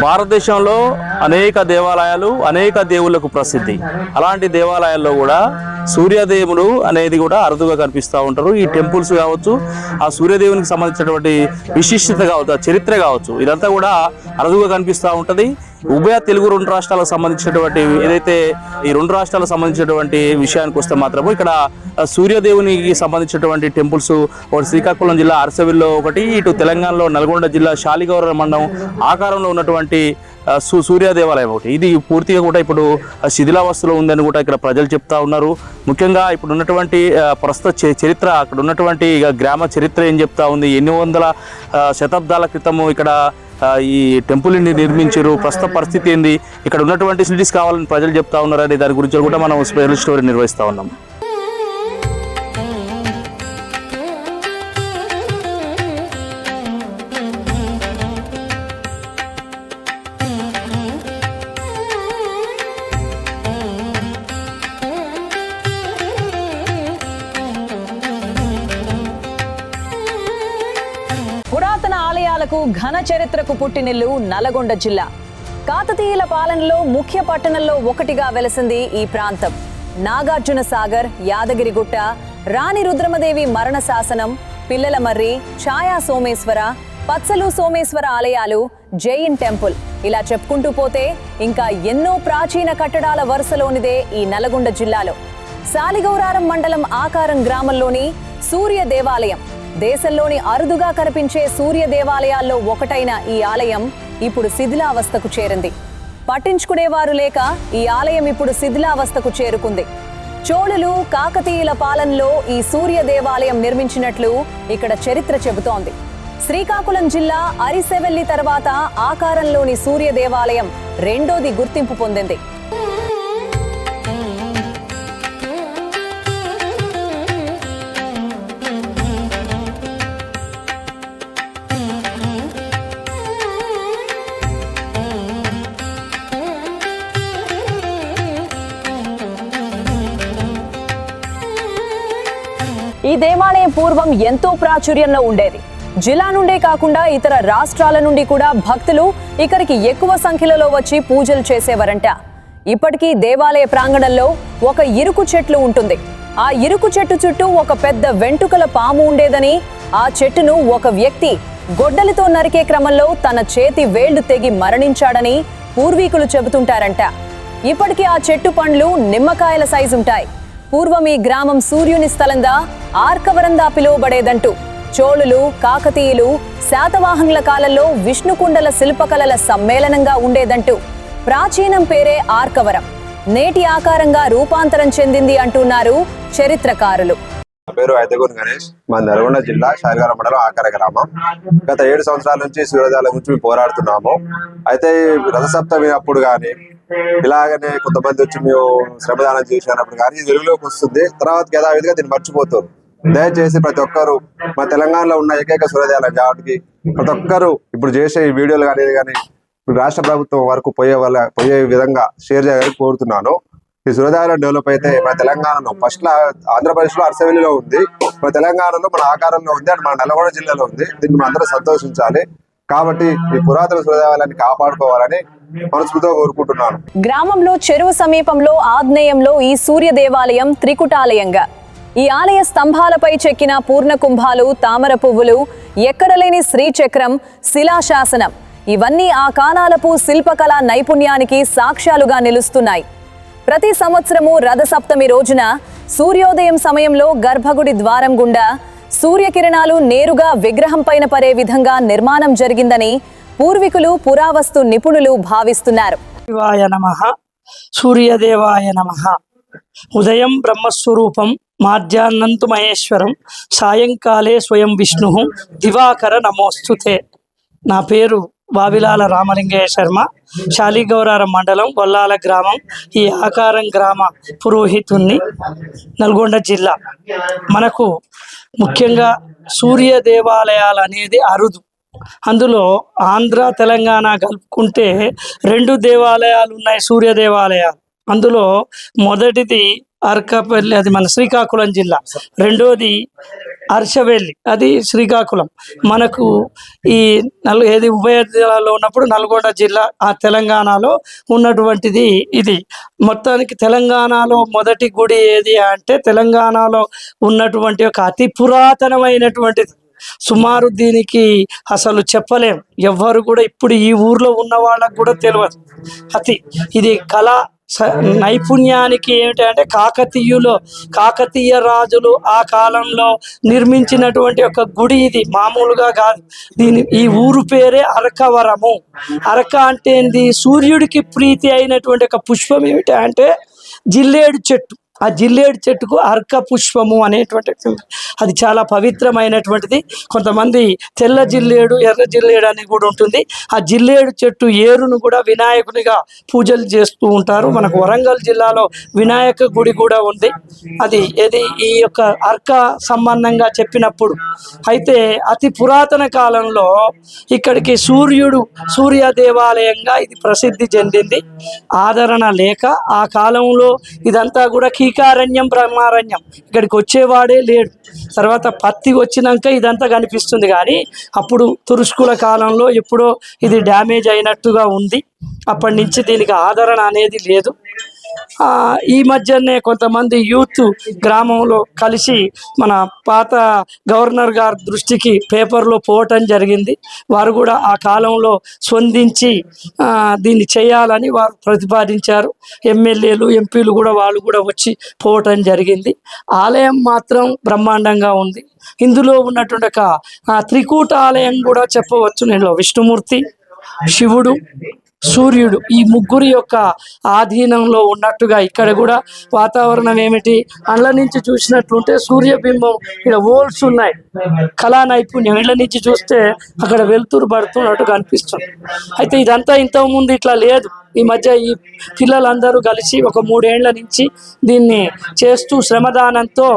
భారతదేశంలో అనేక దేవాలయాలు అనేక దేవుళ్ళకు ప్రసిద్ధి. అలాంటి దేవాలయాల్లో కూడా సూర్యదేవుడు అనేది కూడా అరుదుగా కనిపిస్తూ ఉంటారు. ఈ టెంపుల్స్ కావచ్చు, ఆ సూర్యదేవునికి సంబంధించినటువంటి విశిష్టత కావచ్చు, చరిత్ర కావచ్చు, ఇదంతా కూడా అరుదుగా కనిపిస్తూ ఉంటుంది. ఉభయ తెలుగు రెండు రాష్ట్రాలకు సంబంధించినటువంటి ఏదైతే ఈ రెండు రాష్ట్రాలకు సంబంధించినటువంటి విషయానికి వస్తే మాత్రము ఇక్కడ సూర్యదేవునికి సంబంధించినటువంటి టెంపుల్స్ ఒకటి శ్రీకాకుళం జిల్లా అరసవిల్లో ఒకటి, ఇటు తెలంగాణలో నల్గొండ జిల్లా శాలిగౌర మండలం ఆకారంలో ఉన్నటువంటి సూర్య దేవాలయం ఒకటి. ఇది పూర్తిగా కూడా ఇప్పుడు శిథిలావస్థలో ఉందని కూడా ఇక్కడ ప్రజలు చెప్తా ఉన్నారు. ముఖ్యంగా ఇప్పుడు ఉన్నటువంటి ప్రస్తుత చరిత్ర, అక్కడ ఉన్నటువంటి గ్రామ చరిత్ర ఏం చెప్తా ఉంది, ఎన్ని వందల శతాబ్దాల క్రితము ఇక్కడ ఈ టెంపుల్ని నిర్మించారు, ప్రస్తుత పరిస్థితి ఏంది, ఇక్కడ ఉన్నటువంటి ఫెసిలిటీస్ కావాలని ప్రజలు చెప్తా ఉన్నారని దాని గురించి కూడా మనం స్పెషల్ స్టోరీ నిర్వహిస్తూ ఉన్నాం. పురాతన ఆలయాలకు ఘన చరిత్రకు పుట్టినిల్లు నల్లగొండ జిల్లా. కాకతీయుల పాలనలో ముఖ్య పట్టణంలో ఒకటిగా వెలసింది ఈ ప్రాంతం. నాగార్జున సాగర్, యాదగిరిగుట్ట, రాణి రుద్రమదేవి మరణ శాసనం, పిల్లల మర్రి, ఛాయా సోమేశ్వర, పత్సలు సోమేశ్వర ఆలయాలు, జైన్ టెంపుల్, ఇలా చెప్పుకుంటూ పోతే ఇంకా ఎన్నో ప్రాచీన కట్టడాల వరుసలోనిదే ఈ నల్లగొండ జిల్లాలో. శాలిగౌరారం మండలం ఆకారం గ్రామంలోని సూర్య దేవాలయం దేశంలోని అరుదుగా కనిపించే సూర్య దేవాలయాల్లో ఒకటైన ఈ ఆలయం ఇప్పుడు శిథిలావస్థకు చేరింది. పట్టించుకునేవారు లేక ఈ ఆలయం ఇప్పుడు శిథిలావస్థకు చేరుకుంది. చోళులు, కాకతీయుల పాలనలో ఈ సూర్య దేవాలయం నిర్మించినట్లు ఇక్కడ చరిత్ర చెబుతోంది. శ్రీకాకుళం జిల్లా అరిసెవెల్లి తర్వాత ఆకారంలోని సూర్య దేవాలయం రెండోది గుర్తింపు పొందింది. ఈ దేవాలయం పూర్వం ఎంతో ప్రాచుర్యంలో ఉండేది. జిల్లా నుండే కాకుండా ఇతర రాష్ట్రాల నుండి కూడా భక్తులు ఇక్కడికి ఎక్కువ సంఖ్యలో వచ్చి పూజలు చేసేవారంట. ఇప్పటికీ దేవాలయ ప్రాంగణంలో ఒక ఇరుకు చెట్లు ఉంటుంది. ఆ ఇరుకు చెట్టు చుట్టూ ఒక పెద్ద వెంట్రుకల పాము ఉండేదని, ఆ చెట్టును ఒక వ్యక్తి గొడ్డలితో నరికే క్రమంలో తన చేతి వేళ్లు తెగి మరణించాడని పూర్వీకులు చెబుతుంటారంట. ఇప్పటికీ ఆ చెట్టు పండ్లు నిమ్మకాయల సైజుంటాయి. పూర్వం ఈ గ్రామం సూర్యుని స్థలంగా ఆర్కవరంగా పిలువబడేదంటూ చోళులు, కాకతీయులు, శాతవాహనుల కాలంలో విష్ణుకుండల శిల్పకళల సమ్మేళనంగా ఉండేదంటూ ప్రాచీనం పేరే ఆర్కవరం నేటి ఆకారంగా రూపాంతరం చెందింది అంటున్నారు చరిత్రకారులు. నా పేరు ఐదగూన్ గణేష్. మా నల్గొండ జిల్లా శాలిగౌర మండలం ఆకార గ్రామం. గత 7 సంవత్సరాల నుంచి సూర్యోదయాల గురించి మేము పోరాడుతున్నాము. అయితే రథసప్తమి అప్పుడు కానీ ఇలాగనే కొంతమంది వచ్చి మేము శ్రమదానం చేసినప్పుడు కానీ వెలుగులోకి వస్తుంది. తర్వాత యథావిధిగా దీన్ని మర్చిపోతారు. దయచేసి ప్రతి ఒక్కరు మన తెలంగాణలో ఉన్న ఏకైక సూర్యోదయాల జాటికి ప్రతి ఒక్కరు ఇప్పుడు చేసే ఈ వీడియోలు కానీ రాష్ట్ర ప్రభుత్వం వరకు పోయే విధంగా షేర్ చేయాలని కోరుతున్నాను. ఈ సూర్యోదయాలు డెవలప్ అయితే మన తెలంగాణలో ఫస్ట్ ఆంధ్రప్రదేశ్ లో అరసవెల్లిలో ఉంది, మన తెలంగాణలో మన ఆకారంలో ఉంది, అండ్ మన నల్గొండ జిల్లాలో ఉంది. దీన్ని మనం అందరూ సంతోషించాలి. కాబట్టి ఈ పురాతన సూర్యోదయాలని కాపాడుకోవాలని మనస్ఫూర్తిగా కోరుకుంటున్నాను. గ్రామంలో చెరువు సమీపంలో ఆగ్నేయంలో ఈ సూర్య దేవాలయం త్రికుటాలయంగా. ఈ ఆలయ స్తంభాలపై చెక్కిన పూర్ణ కుంభాలు, తామర పువ్వులు, ఎక్కడలేని శ్రీచక్రం, శిలాశాసనం ఇవన్నీ ఆ కాలాలపు శిల్పకళా నైపుణ్యానికి సాక్ష్యాలుగా నిలుస్తున్నాయి. ప్రతి సంవత్సరము రథసప్తమి రోజున సూర్యోదయం సమయంలో గర్భగుడి ద్వారం గుండా సూర్యకిరణాలు నేరుగా విగ్రహం పైన పడే విధంగా నిర్మాణం జరిగిందని పూర్వీకులు, పురావస్తు నిపుణులు భావిస్తున్నారు. శివాయ నమః, సూర్యదేవాయ నమః. ఉదయం బ్రహ్మస్వరూపం, మాధ్యాహ్నంతు మహేశ్వరం, సాయంకాలే స్వయం విష్ణు, దివాకర నమోస్తుతే. నా పేరు వావిలాల రామలింగయ్య శర్మ. శాలిగౌరారం మండలం గొల్లాల గ్రామం, ఈ ఆకారం గ్రామ పురోహితుణ్ణి, నల్గొండ జిల్లా. మనకు ముఖ్యంగా సూర్య దేవాలయాలు అనేది అరుదు. అందులో ఆంధ్ర, తెలంగాణ కలుపుకుంటే 2 దేవాలయాలు ఉన్నాయి, సూర్య దేవాలయాలు. అందులో మొదటిది అరకపల్లి, అది మన శ్రీకాకుళం జిల్లా. రెండోది అర్షవెల్లి, అది శ్రీకాకుళం. మనకు ఈ ఏది ఉభయ జిల్లాలో ఉన్నప్పుడు నల్గొండ జిల్లా ఆ తెలంగాణలో ఉన్నటువంటిది. ఇది మొత్తానికి తెలంగాణలో మొదటి గుడి ఏది అంటే తెలంగాణలో ఉన్నటువంటి ఒక అతి పురాతనమైనటువంటిది. సుమారు దీనికి అసలు చెప్పలేం, ఎవ్వరు కూడా ఇప్పుడు ఈ ఊర్లో ఉన్న వాళ్ళకు కూడా తెలియదు. ఇది కళా నైపుణ్యానికి ఏమిటంటే కాకతీయ రాజులు ఆ కాలంలో నిర్మించినటువంటి ఒక గుడి. ఇది మామూలుగా కాదు. ఈ ఊరు పేరే అరకవరము. అరక అంటే ఏంది? సూర్యుడికి ప్రీతి అయినటువంటి ఒక పుష్పం ఏమిటి అంటే జిల్లేడు చెట్టు. ఆ జిల్లేడు చెట్టుకు అర్క పుష్పము అనేటువంటి, అది చాలా పవిత్రమైనటువంటిది. కొంతమంది తెల్ల జిల్లేడు, ఎర్ర జిల్లేడు అని కూడా ఉంటుంది. ఆ జిల్లేడు చెట్టు ఏరును కూడా వినాయకునిగా పూజలు చేస్తూ ఉంటారు. మనకు వరంగల్ జిల్లాలో వినాయక గుడి కూడా ఉంది. అది ఈ యొక్క అర్క సంబంధంగా చెప్పినప్పుడు అయితే అతి పురాతన కాలంలో ఇక్కడికి సూర్య దేవాలయంగా ఇది ప్రసిద్ధి చెందింది. ఆదరణ లేక ఆ కాలంలో ఇదంతా కూడా కీకారణ్యం, బ్రహ్మారణ్యం, ఇక్కడికి వచ్చేవాడే లేడు. తర్వాత పత్తి వచ్చినాక ఇదంతా కనిపిస్తుంది. కానీ అప్పుడు తురుష్కుల కాలంలో ఎప్పుడో ఇది డ్యామేజ్ అయినట్టుగా ఉంది. అప్పటి నుంచి దీనికి ఆదరణ అనేది లేదు. ఈ మధ్యనే కొంతమంది యూత్ గ్రామంలో కలిసి మన పాత గవర్నర్ గారి దృష్టికి పేపర్లో పోవటం జరిగింది. వారు కూడా ఆ కాలంలో స్పందించి దీన్ని చేయాలని వారు ప్రతిపాదించారు. ఎమ్మెల్యేలు, ఎంపీలు కూడా వాళ్ళు కూడా వచ్చి పోవటం జరిగింది. ఆలయం మాత్రం బ్రహ్మాండంగా ఉంది. ఇందులో ఉన్నటువంటి ఒక త్రికూట ఆలయం కూడా చెప్పవచ్చు. నేను విష్ణుమూర్తి, శివుడు, సూర్యుడు ఈ ముగ్గురి యొక్క ఆధీనంలో ఉన్నట్టుగా ఇక్కడ కూడా వాతావరణం ఏమిటి, అండ్ల నుంచి చూసినట్లుంటే సూర్యబింబం, ఇక్కడ హోల్స్ ఉన్నాయి. కళా నైపుణ్యం, ఇళ్ళ నుంచి చూస్తే అక్కడ వెలుతురు పడుతున్నట్టుగా అనిపిస్తుంది. అయితే ఇదంతా ఇంతకుముందు ఇట్లా లేదు. ఈ మధ్య ఈ పిల్లలందరూ కలిసి ఒక 3 ఏళ్ల నుంచి దీన్ని చేస్తూ శ్రమదానంతో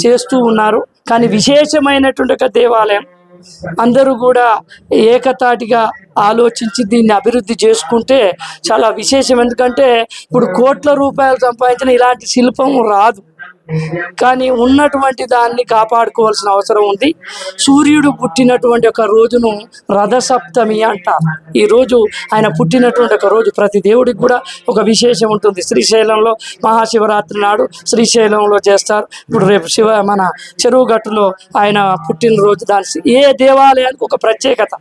చేస్తూ ఉన్నారు. కానీ విశేషమైనటువంటి ఒక దేవాలయం. అందరూ కూడా ఏకతాటిగా ఆలోచించి దీన్ని అభివృద్ధి చేసుకుంటే చాలా విశేషం. ఎందుకంటే ఇప్పుడు కోట్ల రూపాయలు సంపాదించిన ఇలాంటి శిల్పం రాదు. కానీ ఉన్నటువంటి దాన్ని కాపాడుకోవాల్సిన అవసరం ఉంది. సూర్యుడు పుట్టినటువంటి ఒక రోజును రథసప్తమి అంటారు. ఈ రోజు ఆయన పుట్టినటువంటి ఒక రోజు. ప్రతి దేవుడికి కూడా ఒక విశేషం ఉంటుంది. శ్రీశైలంలో మహాశివరాత్రి నాడు శ్రీశైలంలో చేస్తారు. ఇప్పుడు రేపు మన చెరువు గట్టులో ఆయన పుట్టినరోజు. దాని ఏ దేవాలయానికి ఒక ప్రత్యేకత.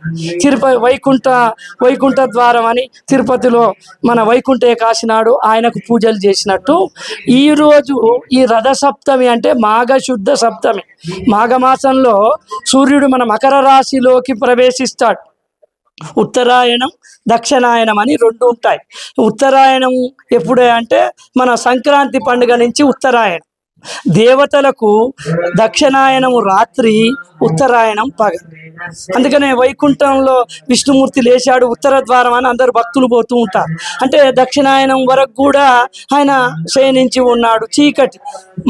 వైకుంఠ ద్వారం అని తిరుపతిలో మన వైకుంఠ ఏకాశి నాడు ఆయనకు పూజలు చేసినట్టు ఈరోజు ఈ రథసప్తమి అంటే మాఘశుద్ధ సప్తమి. మాఘమాసంలో సూర్యుడు మన మకర రాశిలోకి ప్రవేశిస్తాడు. ఉత్తరాయణం, దక్షిణాయనం అని 2 ఉంటాయి. ఉత్తరాయణం ఎప్పుడే అంటే మన సంక్రాంతి పండుగ నుంచి ఉత్తరాయణం. దేవతలకు దక్షిణాయనము రాత్రి, ఉత్తరాయణం పగలు. అందుకనే వైకుంఠంలో విష్ణుమూర్తి లేచాడు ఉత్తర ద్వారం అని అందరూ భక్తులు పోతూ ఉంటారు. అంటే దక్షిణాయనం వరకు కూడా ఆయన శయనించి ఉన్నాడు. చీకటి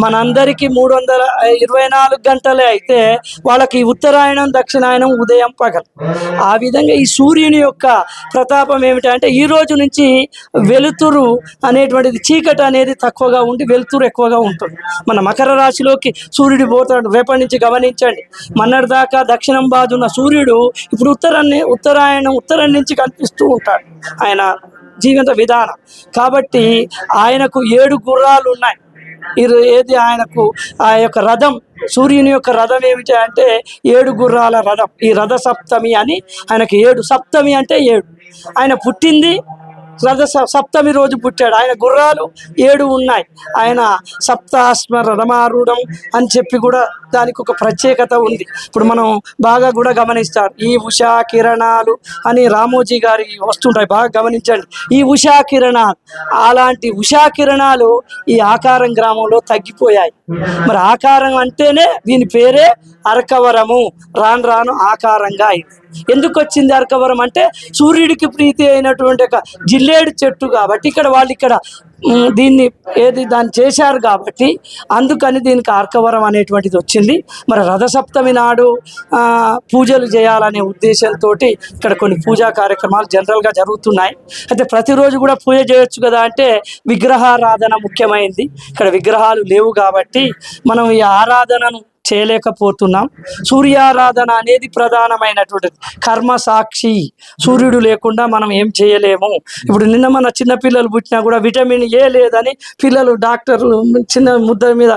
మనందరికీ 324 గంటలే. అయితే వాళ్ళకి ఉత్తరాయణం, దక్షిణాయనం, ఉదయం పగలు. ఆ విధంగా ఈ సూర్యుని యొక్క ప్రతాపం ఏమిటంటే ఈ రోజు నుంచి వెలుతురు అనేటువంటిది, చీకటి అనేది తక్కువగా ఉండి వెలుతురు ఎక్కువగా ఉంటుంది. మన మకర రాశిలోకి సూర్యుడు పోతాడు. రేపటి నుంచి గమనించండి, మొన్నటి దాకా దక్షిణం బాదున్న సూర్యుడు ఇప్పుడు ఉత్తరం నుంచి కనిపిస్తూ ఉంటాడు. ఆయన జీవిత విధానం కాబట్టి ఆయనకు 7 గుర్రాలు ఉన్నాయి. ఏది ఆయనకు ఆ యొక్క రథం, సూర్యుని యొక్క రథం ఏమిటి అంటే 7 గుర్రాల రథం. ఈ రథ సప్తమి అని ఆయనకి 7. సప్తమి అంటే 7. ఆయన పుట్టింది సప్తమి రోజు పుట్టాడు. ఆయన గుర్రాలు 7 ఉన్నాయి. ఆయన సప్తాశ్మ రథమారూఢం అని చెప్పి కూడా దానికి ఒక ప్రత్యేకత ఉంది. ఇప్పుడు మనం బాగా కూడా గమనిస్తారు. ఈ ఉషా కిరణాలు అని రామోజీ గారి వస్తుంటాయి, బాగా గమనించండి. ఈ ఉషా కిరణాలు, అలాంటి ఉషా కిరణాలు ఈ ఆకారం గ్రామంలో తగ్గిపోయాయి. మరి ఆకారం అంటేనే దీని పేరే అరకవరము. రాను ఆకారంగా అయింది. ఎందుకు వచ్చింది అరకవరం అంటే సూర్యుడికి ప్రీతి అయినటువంటి ఒక జిల్లేడు చెట్టు కాబట్టి ఇక్కడ దీన్ని దాన్ని చేశారు కాబట్టి అందుకని దీనికి ఆర్కవరం అనేటువంటిది వచ్చింది. మరి రథసప్తమి నాడు పూజలు చేయాలనే ఉద్దేశంతో ఇక్కడ కొన్ని పూజా కార్యక్రమాలు జనరల్గా జరుగుతున్నాయి. అయితే ప్రతిరోజు కూడా పూజ చేయొచ్చు కదా అంటే విగ్రహారాధన ముఖ్యమైనది. ఇక్కడ విగ్రహాలు లేవు కాబట్టి మనం ఈ ఆరాధనను చేయలేకపోతున్నాం. సూర్యారాధన అనేది ప్రధానమైనటువంటిది, కర్మ సాక్షి. సూర్యుడు లేకుండా మనం ఏం చేయలేము. ఇప్పుడు నిన్న మన చిన్న పిల్లలు పుట్టినా కూడా విటమిన్ ఏ లేదని పిల్లలు డాక్టర్లు చిన్న ముద్ద మీద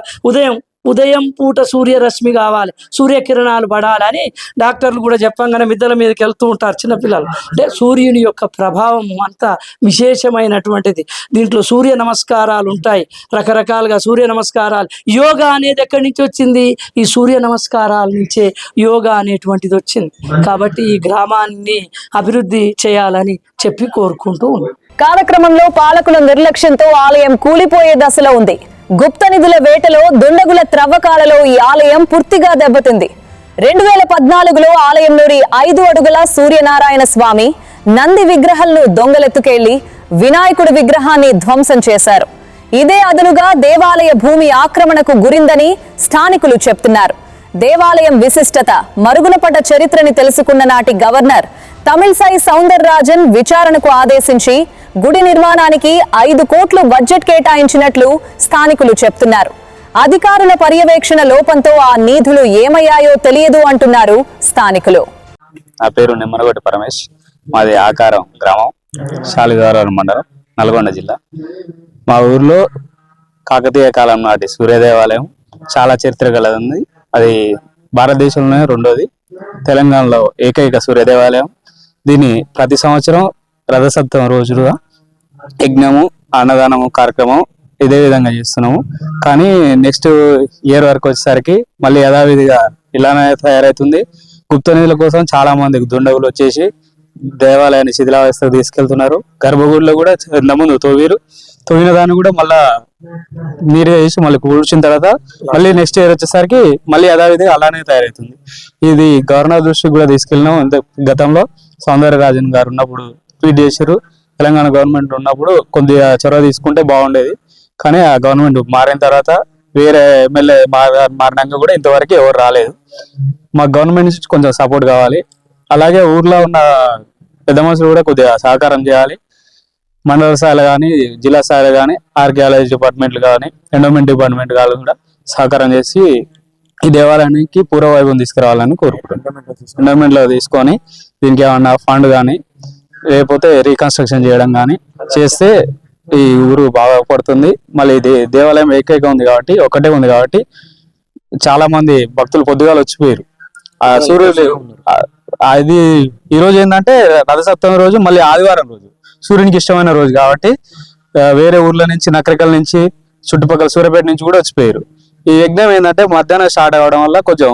ఉదయం పూట సూర్యరశ్మి కావాలి, సూర్యకిరణాలు పడాలని డాక్టర్లు కూడా చెప్పంగానే మిద్దల మీదకి వెళ్తూ ఉంటారు చిన్నపిల్లలు. అంటే సూర్యుని యొక్క ప్రభావం అంత విశేషమైనటువంటిది. దీంట్లో సూర్య నమస్కారాలు ఉంటాయి, రకరకాలుగా సూర్య నమస్కారాలు. యోగా అనేది ఎక్కడి నుంచి వచ్చింది? ఈ సూర్య నమస్కారాల నుంచే యోగా అనేటువంటిది వచ్చింది. కాబట్టి ఈ గ్రామాన్ని అభివృద్ధి చేయాలని చెప్పి కోరుకుంటూ ఉన్నాం. కాలక్రమంలో పాలకుల నిర్లక్ష్యంతో ఆలయం కూలిపోయే దశలో ఉంది. గుప్త నిధుల వేటలో దుండగుల త్రవ్వకాలలో ఈ ఆలయం పూర్తిగా దెబ్బతింది. 2014లో ఆలయంలోని 5 అడుగుల సూర్యనారాయణ స్వామి నంది విగ్రహాలను దొంగలెత్తుకెళ్లి వినాయకుడి విగ్రహాన్ని ధ్వంసం చేశారు. ఇదే అదనుగా దేవాలయ భూమి ఆక్రమణకు గురిందని స్థానికులు చెప్తున్నారు. దేవాలయం విశిష్టత, మరుగున పడ్డ చరిత్రని తెలుసుకున్న నాటి గవర్నర్ తమిళసై సౌందరరాజన్ విచారణకు ఆదేశించి గుడి నిర్మాణానికి 5 కోట్లు బడ్జెట్ కేటాయించినట్లు స్థానికులు చెప్తున్నారు. అధికారుల పర్యవేక్షణ లోపంతో ఆ నిధులు ఏమయ్యాయో తెలియదు అంటున్నారు స్థానికులు. నా పేరు నిమ్మనగొట్టి పరమేష్, మాది ఆకారం గ్రామం, శాలిగవరం మండలం, నల్గొండ జిల్లా. మా ఊర్లో కాకతీయ కాలం నాటి సూర్య దేవాలయం చాలా చరిత్ర కలది. అది భారతదేశంలోనే 2వది, తెలంగాణలో ఏకైక సూర్య దేవాలయం. దీన్ని ప్రతి సంవత్సరం రథసప్తమి రోజులుగా యజ్ఞము, అన్నదానము కార్యక్రమం ఇదే విధంగా చేస్తున్నాము. కానీ నెక్స్ట్ ఇయర్ వరకు వచ్చేసరికి మళ్ళీ యథావిధిగా ఇలానే తయారవుతుంది. గుప్త నిధుల కోసం చాలా మంది దుండగులు వచ్చేసి దేవాలయాన్ని శిథిలావస్థకు తీసుకెళ్తున్నారు. గర్భగుడిలో కూడా ముందు తవ్విన దాన్ని కూడా మళ్ళా నీరు వేసి మళ్ళీ కూర్చిన తర్వాత మళ్ళీ నెక్స్ట్ ఇయర్ వచ్చేసరికి మళ్ళీ యథావిధిగా అలానే తయారవుతుంది. ఇది గవర్నర్ దృష్టికి కూడా తీసుకెళ్ళినాం. గతంలో సౌందరరాజన్ గారు ఉన్నప్పుడు ట్వీట్ చేశారు, తెలంగాణ గవర్నమెంట్ ఉన్నప్పుడు కొద్దిగా చొరవ తీసుకుంటే బాగుండేది. కానీ ఆ గవర్నమెంట్ మారిన తర్వాత వేరే ఎమ్మెల్యే మారినాక కూడా ఇంతవరకు ఎవరు రాలేదు. మా గవర్నమెంట్ నుంచి కొంచెం సపోర్ట్ కావాలి. అలాగే ఊర్లో ఉన్న పెద్ద మనుషులు కూడా కొద్దిగా సహకారం చేయాలి. మండల స్థాయిలో కానీ, జిల్లా స్థాయిలో కానీ, ఆర్కియాలజీ డిపార్ట్మెంట్లు కానీ, ఎండోమెంట్ డిపార్ట్మెంట్ కానీ కూడా సహకారం చేసి ఈ దేవాలయానికి పూర్వవైభవం తీసుకురావాలని కోరుకుంటున్నాం. ఎండోమెంట్లో తీసుకొని దీనికి ఏమన్నా ఫండ్ కానీ లేకపోతే రీకన్స్ట్రక్షన్ చేయడం కానీ చేస్తే ఈ ఊరు బాగుపడుతుంది. మళ్ళీ దేవాలయం ఏకైక ఉంది కాబట్టి, ఒక్కటే ఉంది కాబట్టి చాలా మంది భక్తులు పొద్దుగాలు వచ్చిపోయారు. ఆ సూర్యుడు అది ఈ రోజు ఏంటంటే రథసప్తమి రోజు, మళ్ళీ ఆదివారం రోజు సూర్యునికి ఇష్టమైన రోజు కాబట్టి వేరే ఊర్ల నుంచి, నకరికల నుంచి, చుట్టుపక్కల సూర్యాపేట నుంచి కూడా వచ్చిపోయారు. ఈ యజ్ఞం ఏంటంటే మధ్యాహ్నం స్టార్ట్ అవ్వడం వల్ల కొంచెం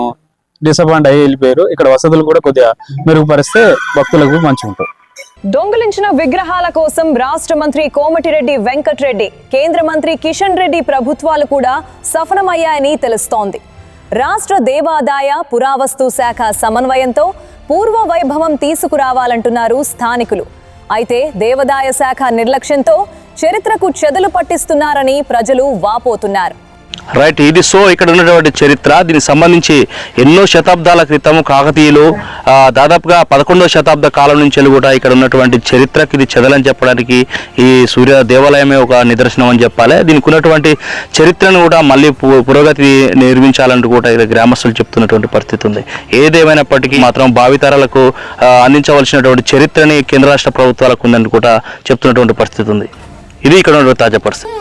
డిసప్పాయింట్ అయ్యి వెళ్ళిపోయారు. ఇక్కడ వసతులు కూడా కొద్దిగా మెరుగుపరిస్తే భక్తులకు మంచిగా ఉంటుంది. దొంగిలించిన విగ్రహాల కోసం రాష్ట్ర మంత్రి కోమటిరెడ్డి వెంకటరెడ్డి, కేంద్ర మంత్రి కిషన్ రెడ్డి ప్రభుత్వాలు కూడా సఫలమయ్యాయని తెలుస్తోంది. రాష్ట్ర దేవాదాయ పురావస్తు శాఖ సమన్వయంతో పూర్వ వైభవం తీసుకురావాలంటున్నారు స్థానికులు. అయితే దేవాదాయ శాఖ నిర్లక్ష్యంతో చరిత్రకు చెదలు పట్టిస్తున్నారని ప్రజలు వాపోతున్నారు. రైట్, ఇది సో ఇక్కడ ఉన్నటువంటి చరిత్ర. దీనికి సంబంధించి ఎన్నో శతాబ్దాల క్రితం కాకతీయులు దాదాపుగా 11వ శతాబ్ద కాలం నుంచి కూడా ఇక్కడ ఉన్నటువంటి చరిత్రకి ఇది చెదలని చెప్పడానికి ఈ సూర్య దేవాలయమే ఒక నిదర్శనం అని చెప్పాలి. దీనికి ఉన్నటువంటి చరిత్రను కూడా మళ్ళీ పురోగతి నిర్మించాలంటూ కూడా ఇక్కడ గ్రామస్తులు చెప్తున్నటువంటి పరిస్థితి ఉంది. ఏదేమైనప్పటికీ మాత్రం భావితరాలకు అందించవలసినటువంటి చరిత్రని కేంద్ర రాష్ట్ర ప్రభుత్వాలకు ఉందని కూడా చెప్తున్నటువంటి పరిస్థితి ఉంది. ఇది ఇక్కడ ఉన్న తాజా పరిస్థితి.